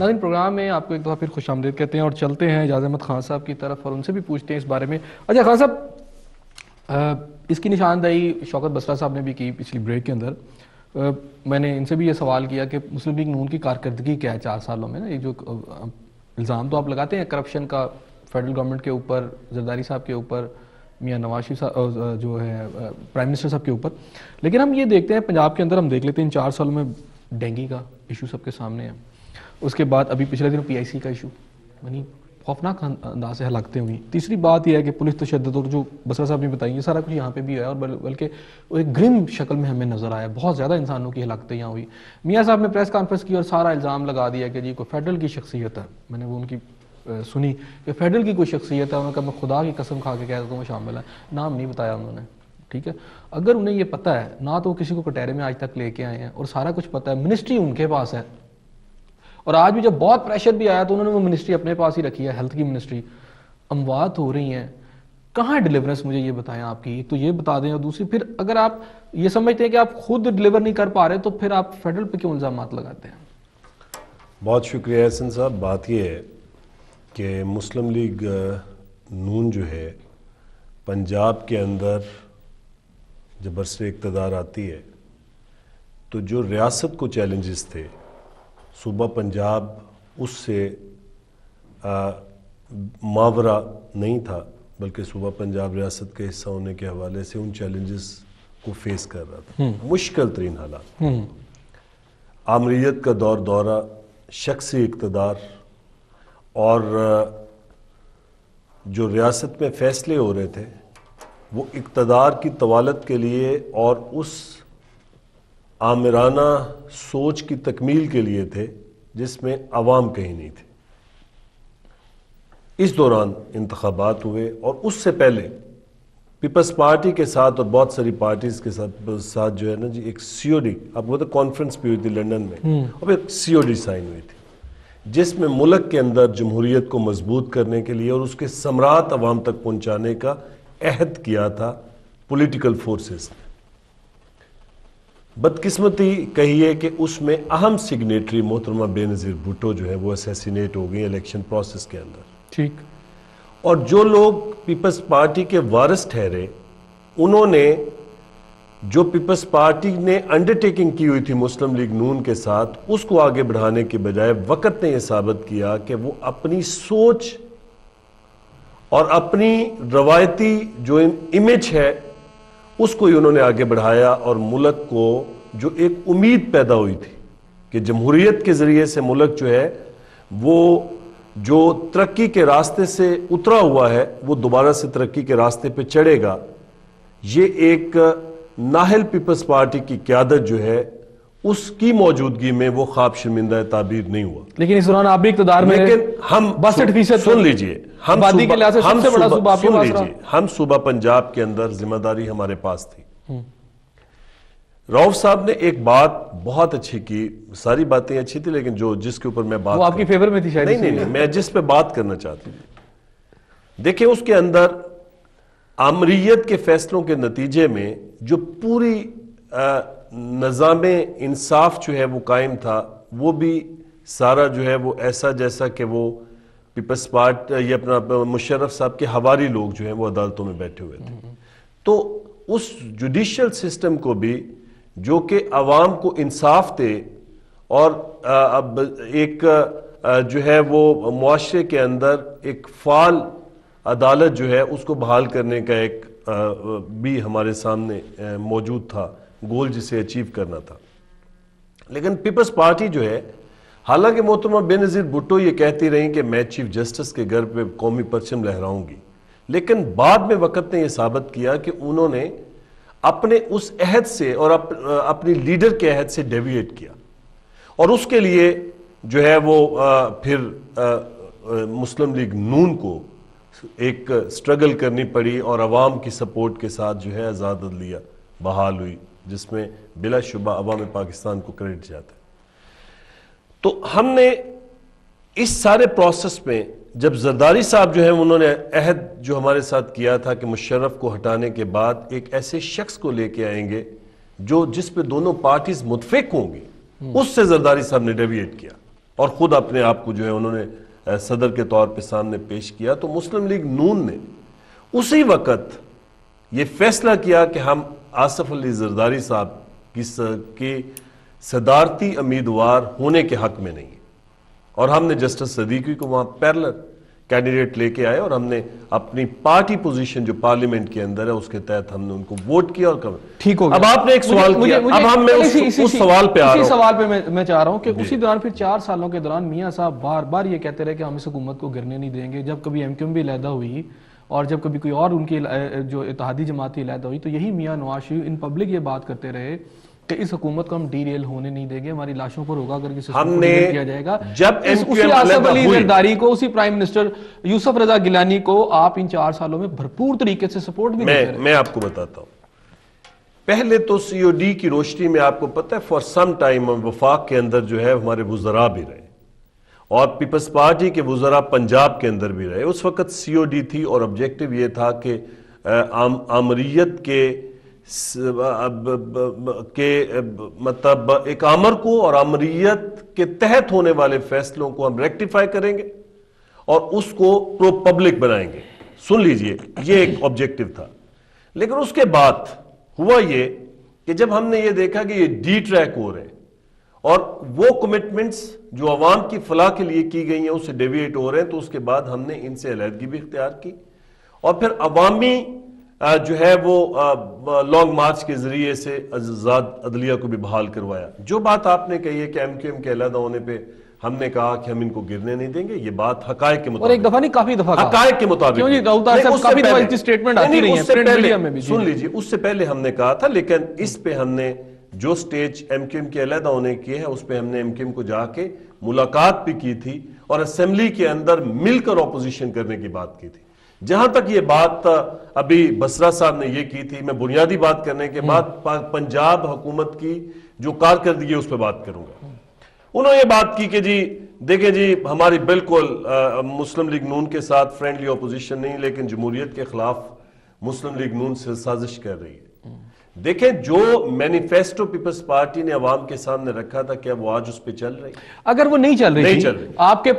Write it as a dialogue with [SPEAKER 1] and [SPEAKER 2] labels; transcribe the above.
[SPEAKER 1] ناظرین پروگرام میں آپ کو ایک دفعہ پھر خوش آمدید کہتے ہیں اور چلتے ہیں اعجاز احمد خان صاحب کی طرف اور ان سے بھی پوچھتے ہیں اس بارے میں. اچھا خان صاحب، اس کی نشاندہی شوکت بسرا صاحب نے بھی کی پچھلی بریک کے اندر. میں نے ان سے بھی یہ سوال کیا کہ مسلم لیگ نون کی کارکردگی کیا ہے 4 سالوں میں نا. یہ جو الزام تو آپ لگاتے ہیں کرپشن کا فیڈرل گورنمنٹ کے اوپر، زرداری صاحب کے اوپر، میاں نواز شریف صاحب جو ہے پرائم منسٹر صاحب کے اوپر، لیکن ہم یہ دیکھتے ہیں پنجاب کے اندر ہم دیکھ لیتے ہیں ان 4 سالوں میں ڈینگی کا ایشو سب کے سامنے ہے. اس کے بعد ابھی پچھلے دنوں پی آئی سی کا ایشو، یعنی خوفناک انداز سے ہلاکتیں ہوئی. تیسری بات یہ ہے کہ پولیس تشدد اور جو بسرا صاحب نے بتائی یہ سارا کچھ یہاں پہ بھی ہے، اور بلکہ وہ ایک گرم شکل میں ہمیں نظر آیا. بہت زیادہ انسانوں کی ہلاکتیں یہاں ہوئی. میاں صاحب نے پریس کانفرنس کی اور سارا الزام لگا دیا کہ جی کوئی فیڈرل کی شخصیت ہے. میں نے وہ ان کی سنی کہ فیڈرل کی کوئی شخصیت ہے. انہوں نے کہا میں خدا کی قسم کھا کے کہتا ہوں وہ شامل ہے. نام نہیں بتایا انہوں نے. ٹھیک ہے، اگر انہیں یہ پتہ ہے نہ تو وہ کسی کو کٹہرے میں آج تک لے کے آئے ہیں اور سارا کچھ پتہ ہے، منسٹری ان کے پاس ہے، اور آج بھی جب بہت پریشر بھی آیا تو انہوں نے وہ منسٹری اپنے پاس ہی رکھی ہے، ہیلتھ کی منسٹری. اموات ہو رہی ہیں، کہاں ہے ڈیلیورنس؟ مجھے یہ بتائیں آپ کی. ایک تو یہ بتا دیں، اور دوسری پھر اگر آپ یہ سمجھتے ہیں کہ آپ خود ڈیلیور نہیں کر پا رہے تو پھر آپ فیڈرل پہ کیوں الزامات لگاتے ہیں؟
[SPEAKER 2] بہت شکریہ احسن صاحب. بات یہ ہے کہ مسلم لیگ نون جو ہے پنجاب کے اندر جب برسر اقتدار آتی ہے تو جو ریاست کو چیلنجز تھے، صوبہ پنجاب اس سے ماورا نہیں تھا، بلکہ صوبہ پنجاب ریاست کے حصہ ہونے کے حوالے سے ان چیلنجز کو فیس کر رہا تھا. مشکل ترین حالات، آمریت کا دورہ، شخصی اقتدار، اور جو ریاست میں فیصلے ہو رہے تھے وہ اقتدار کی طوالت کے لیے اور اس آمرانہ سوچ کی تکمیل کے لیے تھے جس میں عوام کہیں نہیں تھے. اس دوران انتخابات ہوئے اور اس سے پہلے پیپلز پارٹی کے ساتھ اور بہت ساری پارٹیز کے ساتھ جو ہے نا جی ایک سی او ڈی، آپ کو پتہ کانفرنس بھی ہوئی تھی لنڈن میں، اور ایک سی او ڈی سائن ہوئی تھی جس میں ملک کے اندر جمہوریت کو مضبوط کرنے کے لیے اور اس کے ثمرات عوام تک پہنچانے کا عہد کیا تھا پولیٹیکل فورسز نے. بدقسمتی کہیے کہ اس میں اہم سگنیٹری محترمہ بے نظیر بھٹو جو ہے وہ اسیسینیٹ ہو گئی الیکشن پروسیس کے اندر.
[SPEAKER 1] ٹھیک.
[SPEAKER 2] اور جو لوگ پیپلز پارٹی کے وارث ٹھہرے، انہوں نے جو پیپلز پارٹی نے انڈرٹیکنگ کی ہوئی تھی مسلم لیگ نون کے ساتھ، اس کو آگے بڑھانے کے بجائے وقت نے یہ ثابت کیا کہ وہ اپنی سوچ اور اپنی روایتی جو امیج ہے اس کو ہی انہوں نے آگے بڑھایا، اور ملک کو جو ایک امید پیدا ہوئی تھی کہ جمہوریت کے ذریعے سے ملک جو ہے وہ جو ترقی کے راستے سے اترا ہوا ہے وہ دوبارہ سے ترقی کے راستے پہ چڑھے گا، یہ ایک نااہل پیپلز پارٹی کی قیادت جو ہے اس کی موجودگی میں وہ خواب شرمندہ تعبیر نہیں ہوا.
[SPEAKER 1] لیکن اس دوران آپ بھی اقتدار میں،
[SPEAKER 2] لیکن ہم
[SPEAKER 1] 62%
[SPEAKER 2] سن لیجئے، ہم صوبہ پنجاب کے اندر ذمہ داری ہمارے پاس تھی. رؤف صاحب نے ایک بات بہت اچھی کی، ساری باتیں اچھی تھی لیکن جس کے اوپر میں بات
[SPEAKER 1] وہ آپ کی فیور میں تھی شاید.
[SPEAKER 2] نہیں، میں جس پہ بات کرنا چاہتا ہوں، دیکھیں اس کے اندر آمریت کے فیصلوں کے نتیجے میں جو پوری نظام انصاف جو ہے وہ قائم تھا، وہ بھی سارا جو ہے وہ ایسا جیسا کہ وہ پیپلز پارٹی یا اپنا مشرف صاحب کے حوالی لوگ جو ہیں وہ عدالتوں میں بیٹھے ہوئے تھے. تو اس جوڈیشل سسٹم کو بھی جو کہ عوام کو انصاف دے اور اب ایک جو ہے وہ معاشرے کے اندر ایک فعال عدالت جو ہے اس کو بحال کرنے کا ایک بھی ہمارے سامنے موجود تھا، گول جسے اچیو کرنا تھا. لیکن پیپلز پارٹی جو ہے، حالانکہ محترمہ بے نظیر بھٹو یہ کہتی رہیں کہ میں چیف جسٹس کے گھر پہ قومی پرچم لہراؤں گی، لیکن بعد میں وقت نے یہ ثابت کیا کہ انہوں نے اپنے اس عہد سے اور اپنی لیڈر کے عہد سے ڈیویٹ کیا، اور اس کے لیے جو ہے وہ پھر مسلم لیگ نون کو ایک سٹرگل کرنی پڑی اور عوام کی سپورٹ کے ساتھ جو ہے آزاد عدلیہ بحال ہوئی، جس میں بلا شبہ عوام پاکستان کو کریڈٹ جاتا ہے. تو ہم نے اس سارے پروسیس میں جب زرداری صاحب جو ہیں انہوں نے عہد جو ہمارے ساتھ کیا تھا کہ مشرف کو ہٹانے کے بعد ایک ایسے شخص کو لے کے آئیں گے جس پہ دونوں پارٹیز متفق ہوں گی، اس سے زرداری صاحب نے ڈیویٹ کیا. اور خود اپنے آپ کو جو ہے انہوں نے صدر کے طور پہ سامنے پیش کیا، تو مسلم لیگ نون نے اسی وقت یہ فیصلہ کیا کہ ہم آصف علی زرداری صاحب کی صدارتی امیدوار ہونے کے حق میں نہیں ہیں، اور ہم نے جسٹس صدیقی کو وہاں پیرلر کینڈیڈیٹ لے کے آئے، اور ہم نے اپنی پارٹی پوزیشن جو پارلیمنٹ کے اندر ہے اس کے تحت ہم نے ان کو ووٹ کیا اور
[SPEAKER 1] ٹھیک ہو گیا۔
[SPEAKER 2] اب آپ نے ایک سوال کیا، اب ہم میں اس سوال پہ آ رہا ہوں،
[SPEAKER 1] اسی سوال پہ میں چاہ رہا ہوں کہ اسی دوران پھر 4 سالوں کے دوران میاں صاحب بار بار یہ کہتے رہے کہ ہم اس حکومت کو گرنے نہیں دیں گے۔ جب کبھی ایم کیو ایم بھی علیحدہ ہوئی اور جب کبھی کوئی اور ان کی جو اتحادی جماعتی علیحدہ ہوئی، تو یہی میاں نواز شریف ان پبلک یہ بات کرتے رہے کہ اس حکومت کو ہم ڈی ریل ہونے نہیں دیں گے، ہماری لاشوں پر ہوگا اگر
[SPEAKER 2] ہم نے
[SPEAKER 1] کیا جائے گا۔
[SPEAKER 2] جب
[SPEAKER 1] اسی آصف علی زرداری کو، اسی پرائم منسٹر یوسف رضا گیلانی کو آپ ان 4 سالوں میں بھرپور طریقے سے سپورٹ بھی کرتے رہے۔
[SPEAKER 2] میں آپ کو بتاتا ہوں، پہلے تو سی او ڈی کی روشنی میں آپ کو پتہ ہے فار سم ٹائم وفاق کے اندر جو ہے ہمارے وزراء بھی رہے، اور پیپلز پارٹی کے وزراء پنجاب کے اندر بھی رہے۔ اس وقت سی او ڈی تھی اور آبجیکٹو یہ تھا کہ آمریت کے مطلب ایک آمر کو اور آمریت کے تحت ہونے والے فیصلوں کو ہم ریکٹیفائی کریں گے اور اس کو پرو پبلک بنائیں گے۔ سن لیجئے، یہ ایک آبجیکٹو تھا۔ لیکن اس کے بعد ہوا یہ کہ جب ہم نے یہ دیکھا کہ یہ ڈی ٹریک ہو رہے ہیں اور وہ کمٹمنٹس جو عوام کی فلاح کے لیے کی گئی ہیں اس سے ڈیویٹ ہو رہے ہیں، تو اس کے بعد ہم نے ان سے علیحدگی بھی اختیار کی، اور پھر عوامی جو ہے وہ لانگ مارچ کے ذریعے سے آزاد عدلیہ کو بھی بحال کروایا۔ جو بات آپ نے کہی ہے کہ ایم کیو ایم کے علیحدہ ہونے پہ ہم نے کہا کہ ہم ان کو گرنے نہیں دیں گے، یہ بات حقائق کے مطابق،
[SPEAKER 1] اور ایک دفعہ نہیں کافی دفعہ
[SPEAKER 2] حقائق کے مطابق،
[SPEAKER 1] کیوں جی راؤت صاحب کافی دفعہ اس کی سٹیٹمنٹ آتی رہی ہے پرنٹ میڈیا میں بھی۔
[SPEAKER 2] سن لیجئے، اس سے پہلے ہم نے کہا تھا، لیکن اس پہ ہم نے جو سٹیج ایم کیو ایم کے علیحدہ ہونے کی ہے اس پہ ہم نے ایم کیو ایم کو جا کے ملاقات بھی کی تھی اور اسمبلی کے اندر مل کر اپوزیشن کرنے کی بات کی تھی۔ جہاں تک یہ بات ابھی بسرا صاحب نے یہ کی تھی، میں بنیادی بات کرنے کے بعد پنجاب حکومت کی جو کارکردگی ہے اس پہ بات کروں گا۔ انہوں نے یہ بات کی کہ جی دیکھیں جی ہماری بالکل مسلم لیگ نون کے ساتھ فرینڈلی اپوزیشن نہیں، لیکن جمہوریت کے خلاف مسلم لیگ نون سے سازش کر رہی ہے۔ دیکھیں جو مینیفیسٹو پیپلز پارٹی نے عوام کے سامنے رکھا تھا، کیا وہ آج اس پہ چل رہی ہے؟
[SPEAKER 1] اگر وہ نہیں چل رہی آپ کے